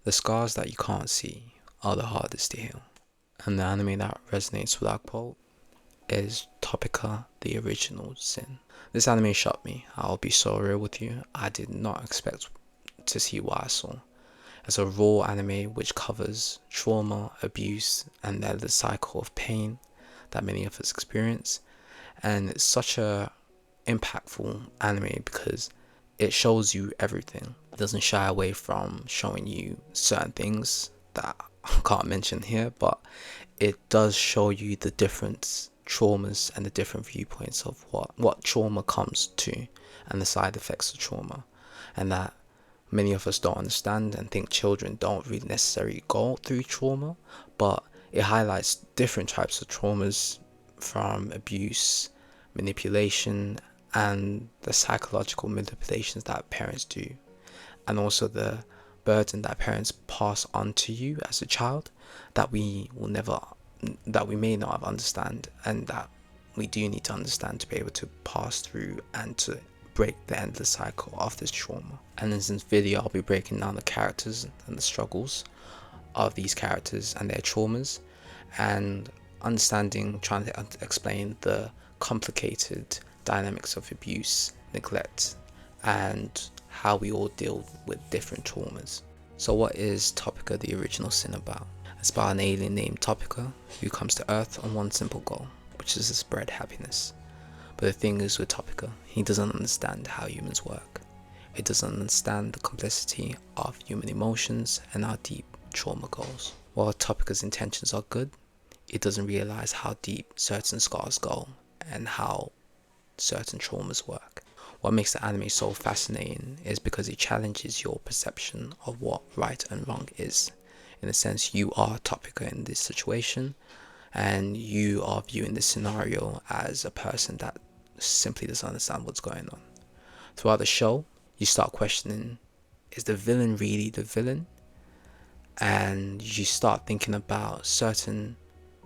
The scars that you can't see are the hardest to heal. And the anime that resonates with Akpol is Topeka, the Original Sin. This anime shocked me. I'll be so real with you. I did not expect to see what I saw. It's a raw anime which covers trauma, abuse, and the cycle of pain that many of us experience. And it's such a impactful anime because it shows you everything. It doesn't shy away from showing you certain things that I can't mention here, but it does show you the different traumas and the different viewpoints of what trauma comes to and the side effects of trauma, and that many of us don't understand and think children don't really necessarily go through trauma, but it highlights different types of traumas from abuse, manipulation, and the psychological manipulations that parents do, and also the burden that parents pass on to you as a child that we will never that we may not have understand, and that we do need to understand to be able to pass through and to break the endless cycle of this trauma. And in this video I'll be breaking down the characters and the struggles of these characters and their traumas, and trying to explain the complicated dynamics of abuse, neglect, and how we all deal with different traumas. So what is Topeka, the Original Sin about? It's about an alien named Topeka who comes to Earth on one simple goal, which is to spread happiness. But the thing is with Topeka, he doesn't understand how humans work. He doesn't understand the complexity of human emotions and how deep trauma goes. While Topeka's intentions are good, he doesn't realize how deep certain scars go and how certain traumas work. What makes the anime so fascinating is because it challenges your perception of what right and wrong is. In a sense, you are Topeka in this situation, and you are viewing this scenario as a person that simply doesn't understand what's going on. Throughout the show, you start questioning, is the villain really the villain? And you start thinking about certain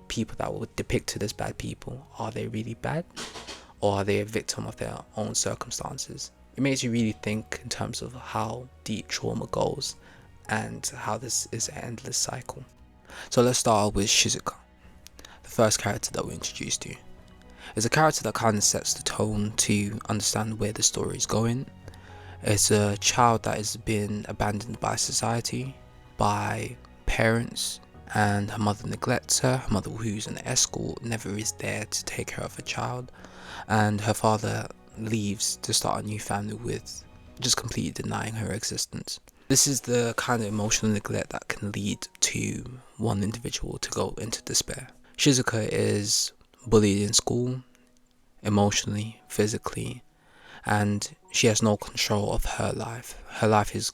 people that were depicted as bad people. Are they really bad? Or are they a victim of their own circumstances? It makes you really think in terms of how deep trauma goes and how this is an endless cycle. So let's start with Shizuka, the first character that we're introduced to. It's a character that kind of sets the tone to understand where the story is going. It's a child that has been abandoned by society, by parents, and her mother neglects her. Her mother, who's an escort, never is there to take care of her child, and her father leaves to start a new family with just completely denying her existence. This is the kind of emotional neglect that can lead to one individual to go into despair. Shizuka is bullied in school, emotionally, physically, and she has no control of her life. Her life is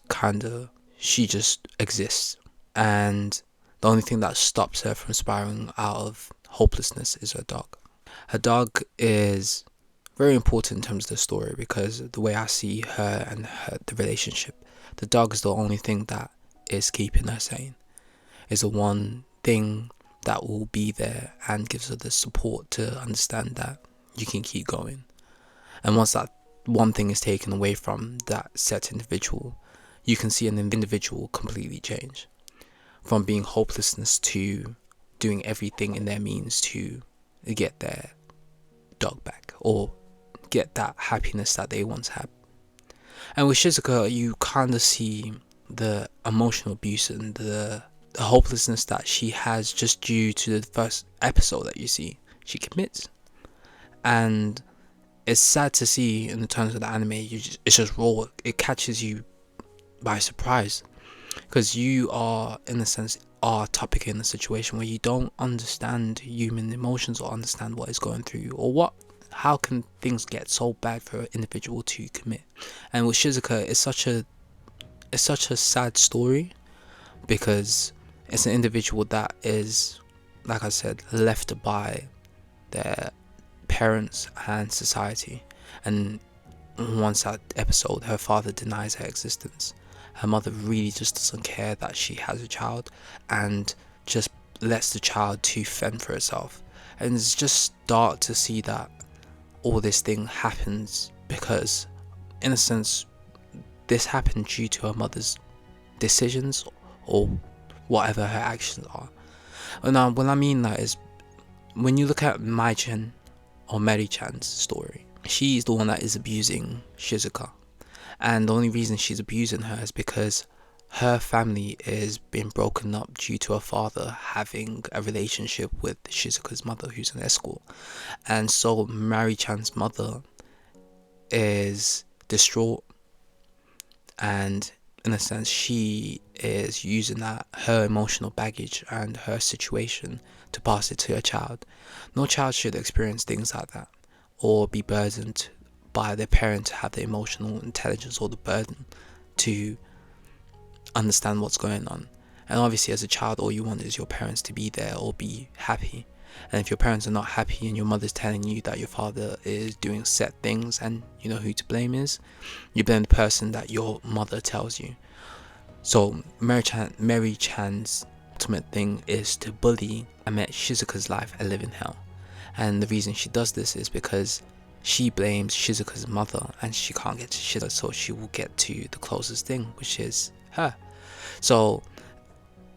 she just exists, and the only thing that stops her from spiraling out of hopelessness is her dog. Her dog is very important in terms of the story because the way I see her and the relationship, the dog is the only thing that is keeping her sane. Is the one thing that will be there and gives her the support to understand that you can keep going. And once that one thing is taken away from that set individual, you can see an individual completely change. From being hopelessness to doing everything in their means to get their dog back or get that happiness that they once had. And with Shizuka, you kind of see the emotional abuse and the hopelessness that she has just due to the first episode that you see. She commits. And it's sad to see in the terms of the anime, it's just raw. It catches you by surprise. Because you are, in a sense, are Topeka in a situation where you don't understand human emotions or understand what is going through you or how can things get so bad for an individual to commit. And with Shizuka, it's such a sad story because it's an individual that is, like I said, left by their parents and society. And once that episode, her father denies her existence. Her mother really just doesn't care that she has a child and just lets the child to fend for itself. And it's just dark to see that all this thing happens because, in a sense, this happened due to her mother's decisions or whatever her actions are. And now, what I mean that is, when you look at Mai-chan or Mary-chan's story, she's the one that is abusing Shizuka. And the only reason she's abusing her is because her family is being broken up due to her father having a relationship with Shizuka's mother, who's an escort. And so Mary-chan's mother is distraught, and in a sense she is using that, her emotional baggage and her situation, to pass it to her child. No child should experience things like that or be burdened by their parent to have the emotional intelligence or the burden to understand what's going on. And obviously as a child, all you want is your parents to be there or be happy. And if your parents are not happy and your mother's telling you that your father is doing set things, and you know who to blame is, you blame the person that your mother tells you. So Mary Chan's ultimate thing is to bully and make Shizuka's life a living hell. And the reason she does this is because she blames Shizuka's mother, and she can't get to Shizuka, so she will get to the closest thing, which is her. So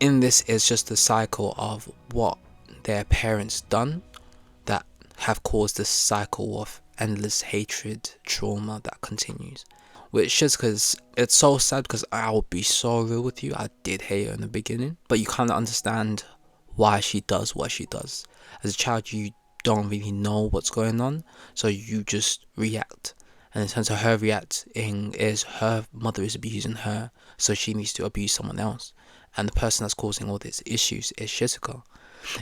in this is just a cycle of what their parents done that have caused this cycle of endless hatred, trauma that continues. Which Shizuka's, it's so sad because I'll be so real with you, I did hate her in the beginning, but you kind of understand why she does what she does. As a child, you don't really know what's going on, so you just react. And in terms of her reacting, is her mother is abusing her, so she needs to abuse someone else. And the person that's causing all these issues is Shizuka.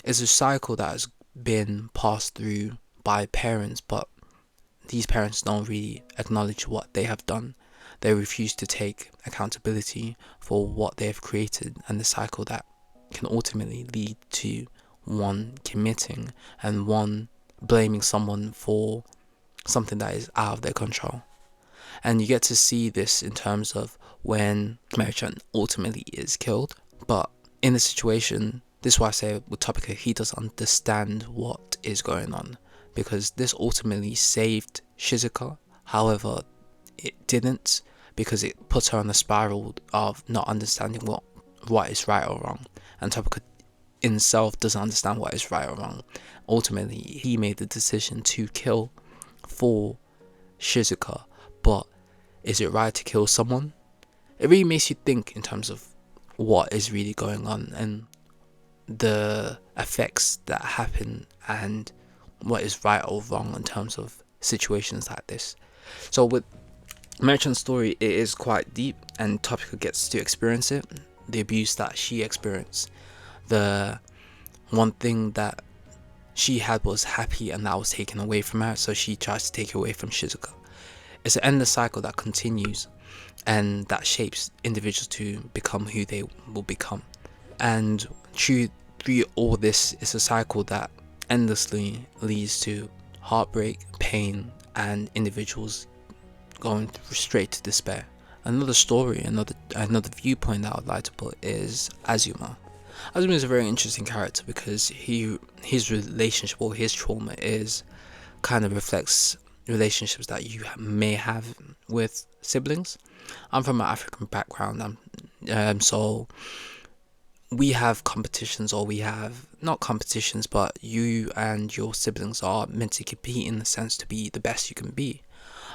It's a cycle that has been passed through by parents, but these parents don't really acknowledge what they have done. They refuse to take accountability for what they have created, and the cycle that can ultimately lead to one committing and one blaming someone for something that is out of their control. And you get to see this in terms of when Mary-chan ultimately is killed. But in the situation, this is why I say with Topeka, he does understand what is going on, because this ultimately saved Shizuka. However, it didn't, because it puts her on a spiral of not understanding what is right or wrong. And Topeka himself doesn't understand what is right or wrong. Ultimately, he made the decision to kill for Shizuka, but is it right to kill someone? It really makes you think in terms of what is really going on and the effects that happen and what is right or wrong in terms of situations like this. So with Mary-chan's story, it is quite deep, and Topeka gets to experience it, the abuse that she experienced. The one thing that she had was happy, and that was taken away from her, so she tries to take it away from Shizuka. It's an endless cycle that continues, and that shapes individuals to become who they will become. And through all this, it's a cycle that endlessly leads to heartbreak, pain, and individuals going straight to despair. Another story, another viewpoint that I would like to put is Azuma. Azuma is a very interesting character because his relationship or his trauma is kind of reflects relationships that you may have with siblings. I'm from an African background, so we have competitions, or we have not competitions, but you and your siblings are meant to compete in the sense to be the best you can be.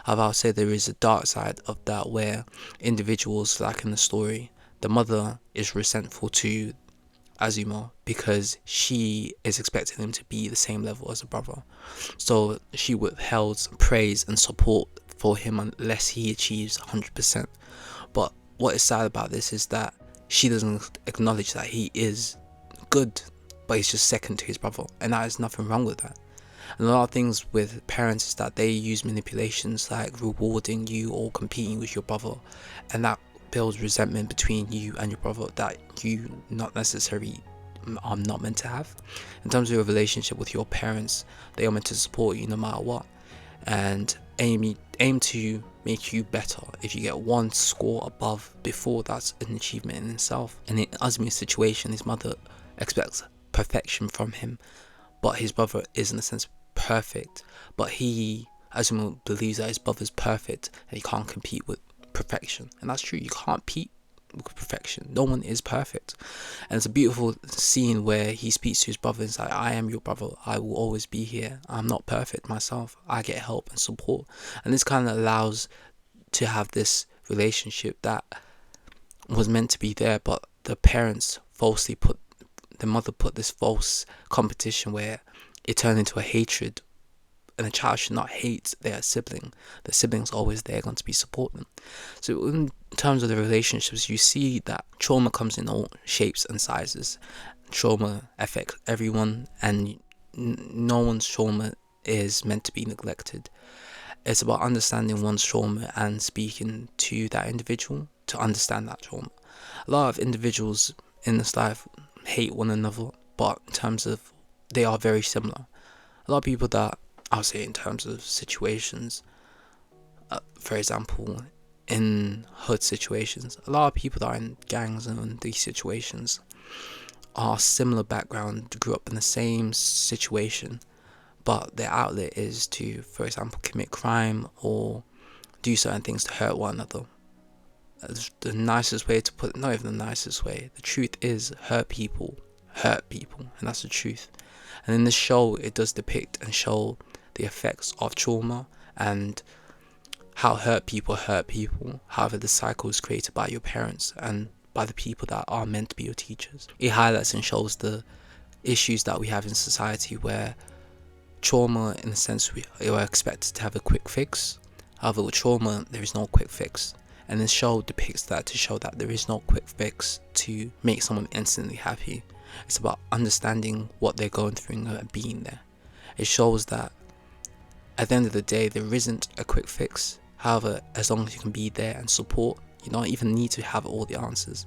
I'll say there is a dark side of that where individuals, like in the story, the mother is resentful to Azuma because she is expecting him to be the same level as a brother. So she withheld praise and support for him unless he achieves 100%. But what is sad about this is that she doesn't acknowledge that he is good, but he's just second to his brother, and there is nothing wrong with that. And a lot of things with parents is that they use manipulations like rewarding you or competing with your brother, and that builds resentment between you and your brother that you not necessarily are not meant to have. In terms of your relationship with your parents, they are meant to support you no matter what, and aim to make you better. If you get one score above before, that's an achievement in itself. And in Azumi's situation, his mother expects perfection from him, but his brother is in a sense perfect, but Azuma believes that his brother's perfect and he can't compete with perfection. And that's true, you can't perfection. No one is perfect. And it's a beautiful scene where he speaks to his brother and is like, I am your brother, I will always be here. I'm not perfect myself, I get help and support. And this kind of allows to have this relationship that was meant to be there, but the parents falsely put, the mother put this false competition where it turned into a hatred. And a child should not hate their sibling. The sibling's always there, going to be supporting them. So in terms of the relationships, you see that trauma comes in all shapes and sizes. Trauma affects everyone, and no one's trauma is meant to be neglected. It's about understanding one's trauma and speaking to that individual to understand that trauma. A lot of individuals in this life hate one another, but in terms of, they are very similar. A lot of people that, I'll say in terms of situations, for example, in hood situations, a lot of people that are in gangs and in these situations are similar background, grew up in the same situation, but their outlet is to, for example, commit crime or do certain things to hurt one another. The nicest way to put it, not even the nicest way, the truth is hurt people, and that's the truth. And in this show, it does depict and show the effects of trauma and how hurt people. However, the cycle is created by your parents and by the people that are meant to be your teachers. It highlights and shows the issues that we have in society where trauma, in a sense, we are expected to have a quick fix. However, with trauma, there is no quick fix. And this show depicts that, to show that there is no quick fix to make someone instantly happy. It's about understanding what they're going through and being there. It shows that at the end of the day, there isn't a quick fix. However, as long as you can be there and support, you don't even need to have all the answers.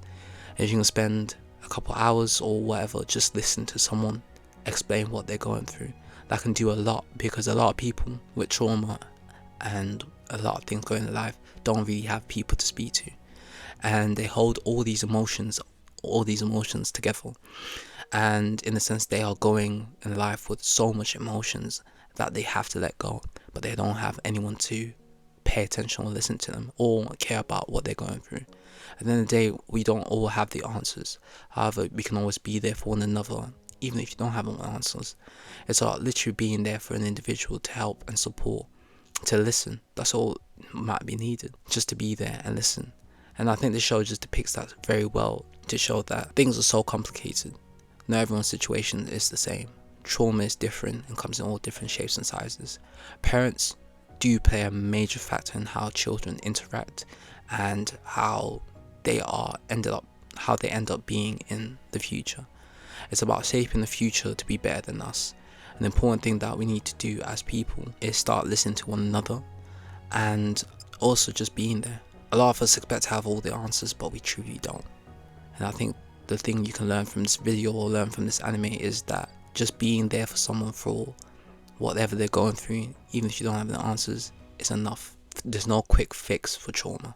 If you can spend a couple hours or whatever, just listen to someone explain what they're going through, that can do a lot, because a lot of people with trauma and a lot of things going in life don't really have people to speak to, and they hold all these emotions together, and in a sense they are going in life with so much emotions that they have to let go, but they don't have anyone to pay attention or listen to them or care about what they're going through. At the end of the day, we don't all have the answers. However, we can always be there for one another, even if you don't have all the answers. It's about literally being there for an individual to help and support, to listen. That's all might be needed, just to be there and listen. And I think the show just depicts that very well, to show that things are so complicated. Not everyone's situation is the same. Trauma is different and comes in all different shapes and sizes. Parents do play a major factor in how children interact and how they end up being in the future. It's about shaping the future to be better than us. An important thing that we need to do as people is start listening to one another and also just being there. A lot of us expect to have all the answers, but we truly don't. And I think the thing you can learn from this video or learn from this anime is that just being there for someone for whatever they're going through, even if you don't have the answers, is enough. There's no quick fix for trauma.